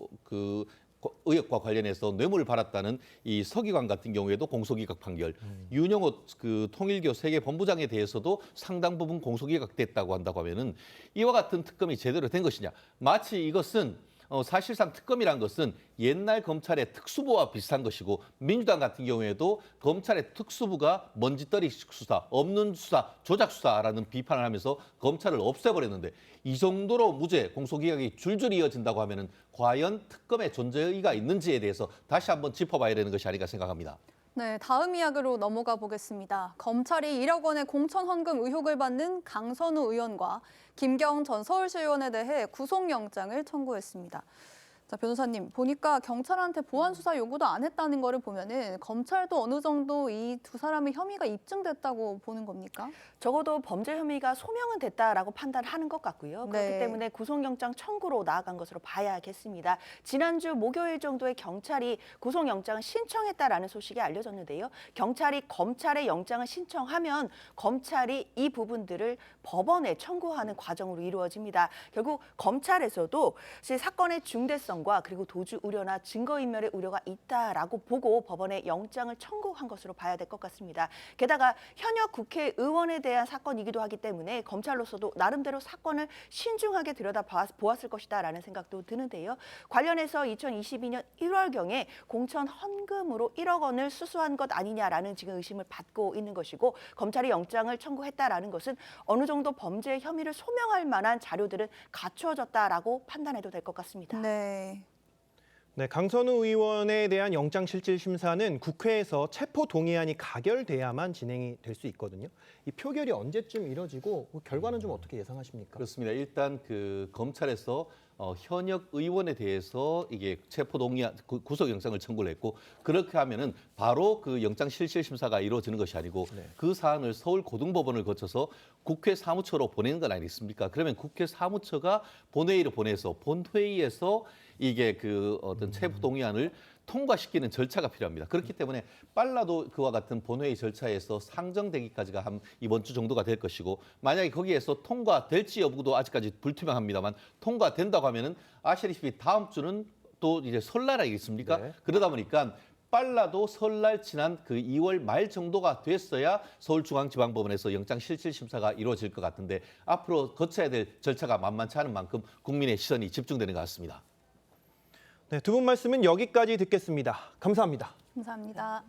Speaker 8: 의혹과 관련해서 뇌물을 받았다는 이 서기관 같은 경우에도 공소기각 판결, 윤영호 통일교 세계본부장에 대해서도 상당 부분 공소기각됐다고 한다고 하면은 이와 같은 특검이 제대로 된 것이냐? 마치 이것은 사실상 특검이란 것은 옛날 검찰의 특수부와 비슷한 것이고 민주당 같은 경우에도 검찰의 특수부가 먼지떨이 수사, 없는 수사, 조작 수사라는 비판을 하면서 검찰을 없애버렸는데 이 정도로 무죄, 공소기각이 줄줄이 이어진다고 하면은 과연 특검의 존재의의가 있는지에 대해서 다시 한번 짚어봐야 되는 것이 아닌가 생각합니다.
Speaker 11: 네, 다음 이야기로 넘어가 보겠습니다. 검찰이 1억 원의 공천 헌금 의혹을 받는 강선우 의원과 김경 전 서울시의원에 대해 구속영장을 청구했습니다. 자, 변호사님, 보니까 경찰한테 보안 수사 요구도 안 했다는 거를 보면은 검찰도 어느 정도 이 두 사람의 혐의가 입증됐다고 보는 겁니까?
Speaker 25: 적어도 범죄 혐의가 소명은 됐다라고 판단하는 것 같고요. 그렇기 때문에 구속영장 청구로 나아간 것으로 봐야겠습니다. 지난주 목요일 정도에 경찰이 구속영장을 신청했다라는 소식이 알려졌는데요. 경찰이 검찰의 영장을 신청하면 검찰이 이 부분들을 법원에 청구하는 과정으로 이루어집니다. 결국 검찰에서도 사건의 중대성 위험성과 그리고 도주 우려나 증거인멸의 우려가 있다라고 보고 법원에 영장을 청구한 것으로 봐야 될 것 같습니다. 게다가 현역 국회의원에 대한 사건이기도 하기 때문에 검찰로서도 나름대로 사건을 신중하게 들여다보았을 것이다라는 생각도 드는데요. 관련해서 2022년 1월경에 공천 헌금으로 1억 원을 수수한 것 아니냐라는 지금 의심을 받고 있는 것이고 검찰이 영장을 청구했다라는 것은 어느 정도 범죄 혐의를 소명할 만한 자료들은 갖추어졌다라고 판단해도 될 것 같습니다.
Speaker 11: 네.
Speaker 1: 네, 강선우 의원에 대한 영장실질심사는 국회에서 체포동의안이 가결돼야만 진행이 될 수 있거든요. 이 표결이 언제쯤 이뤄지고 결과는 좀 어떻게 예상하십니까?
Speaker 8: 그렇습니다. 일단 그 검찰에서 현역 의원에 대해서 이게 체포동의안 구속영장을 청구를 했고 그렇게 하면은 바로 그 영장실질심사가 이루어지는 것이 아니고 그 사안을 서울고등법원을 거쳐서 국회 사무처로 보내는 건 아니겠습니까? 그러면 국회 사무처가 본회의를 보내서 본회의에서 이게 그 어떤 체포동의안을 통과시키는 절차가 필요합니다. 그렇기 때문에 빨라도 그와 같은 본회의 절차에서 상정되기까지가 한 이번 주 정도가 될 것이고 만약에 거기에서 통과될지 여부도 아직까지 불투명합니다만 통과된다고 하면은 아시다시피 다음 주는 또 이제 설날 아니겠습니까?
Speaker 1: 네.
Speaker 8: 그러다 보니까 빨라도 설날 지난 그 2월 말 정도가 됐어야 서울중앙지방법원에서 영장실질심사가 이루어질 것 같은데 앞으로 거쳐야 될 절차가 만만치 않은 만큼 국민의 시선이 집중되는 것 같습니다.
Speaker 1: 네, 두 분 말씀은 여기까지 듣겠습니다. 감사합니다.
Speaker 11: 감사합니다.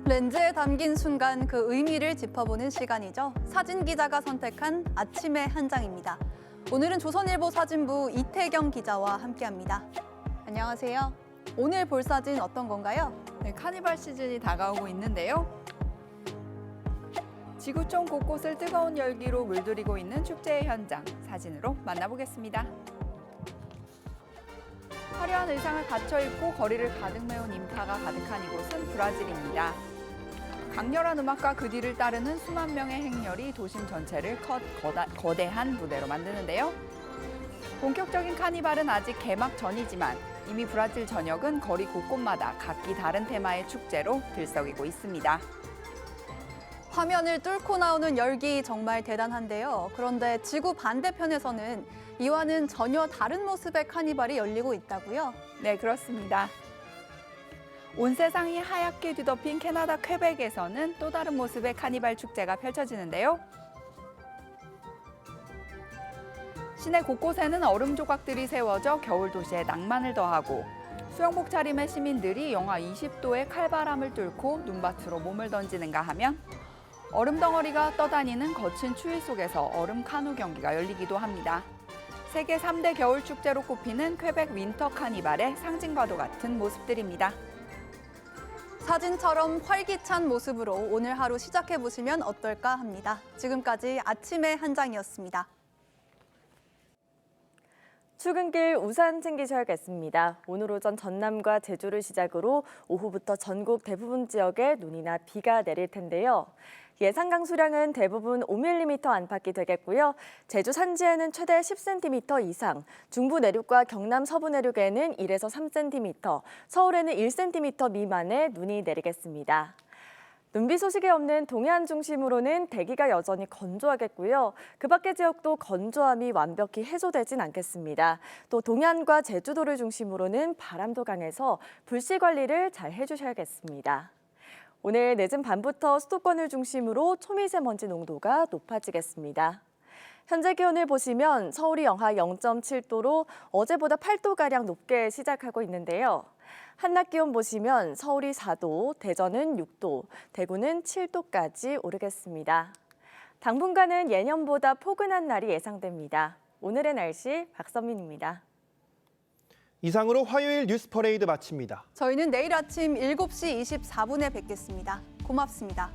Speaker 11: 렌즈에 담긴 순간 그 의미를 짚어보는 시간이죠. 사진 기자가 선택한 아침의 한 장입니다. 오늘은 조선일보 사진부 이태경 기자와 함께합니다. 안녕하세요. 오늘 볼 사진 어떤 건가요?
Speaker 6: 네, 카니발 시즌이 다가오고 있는데요. 지구촌 곳곳을 뜨거운 열기로 물들이고 있는 축제의 현장, 사진으로 만나보겠습니다. 화려한 의상을 갖춰 입고 거리를 가득 메운 인파가 가득한 이곳은 브라질입니다. 강렬한 음악과 그 뒤를 따르는 수만 명의 행렬이 도심 전체를 거대한 무대로 만드는데요. 본격적인 카니발은 아직 개막 전이지만 이미 브라질 전역은 거리 곳곳마다 각기 다른 테마의 축제로 들썩이고 있습니다.
Speaker 11: 화면을 뚫고 나오는 열기 정말 대단한데요. 그런데 지구 반대편에서는 이와는 전혀 다른 모습의 카니발이 열리고 있다고요?
Speaker 6: 네, 그렇습니다. 온 세상이 하얗게 뒤덮인 캐나다 퀘벡에서는 또 다른 모습의 카니발 축제가 펼쳐지는데요. 시내 곳곳에는 얼음 조각들이 세워져 겨울 도시의 낭만을 더하고 수영복 차림의 시민들이 영하 20도의 칼바람을 뚫고 눈밭으로 몸을 던지는가 하면 얼음 덩어리가 떠다니는 거친 추위 속에서 얼음 카누 경기가 열리기도 합니다. 세계 3대 겨울 축제로 꼽히는 퀘벡 윈터 카니발의 상징과도 같은 모습들입니다.
Speaker 11: 사진처럼 활기찬 모습으로 오늘 하루 시작해보시면 어떨까 합니다. 지금까지 아침의 한 장이었습니다.
Speaker 12: 출근길 우산 챙기셔야겠습니다. 오늘 오전 전남과 제주를 시작으로 오후부터 전국 대부분 지역에 눈이나 비가 내릴 텐데요. 예상 강수량은 대부분 5mm 안팎이 되겠고요. 제주 산지에는 최대 10cm 이상, 중부 내륙과 경남 서부 내륙에는 1에서 3cm, 서울에는 1cm 미만의 눈이 내리겠습니다. 눈비 소식이 없는 동해안 중심으로는 대기가 여전히 건조하겠고요. 그 밖의 지역도 건조함이 완벽히 해소되진 않겠습니다. 또 동해안과 제주도를 중심으로는 바람도 강해서 불씨 관리를 잘 해주셔야겠습니다. 오늘 늦은 밤부터 수도권을 중심으로 초미세먼지 농도가 높아지겠습니다. 현재 기온을 보시면 서울이 영하 0.7도로 어제보다 8도가량 높게 시작하고 있는데요. 한낮 기온 보시면 서울이 4도, 대전은 6도, 대구는 7도까지 오르겠습니다. 당분간은 예년보다 포근한 날이 예상됩니다. 오늘의 날씨 박선민입니다.
Speaker 1: 이상으로 화요일 뉴스 퍼레이드 마칩니다.
Speaker 11: 저희는 내일 아침 7시 24분에 뵙겠습니다. 고맙습니다.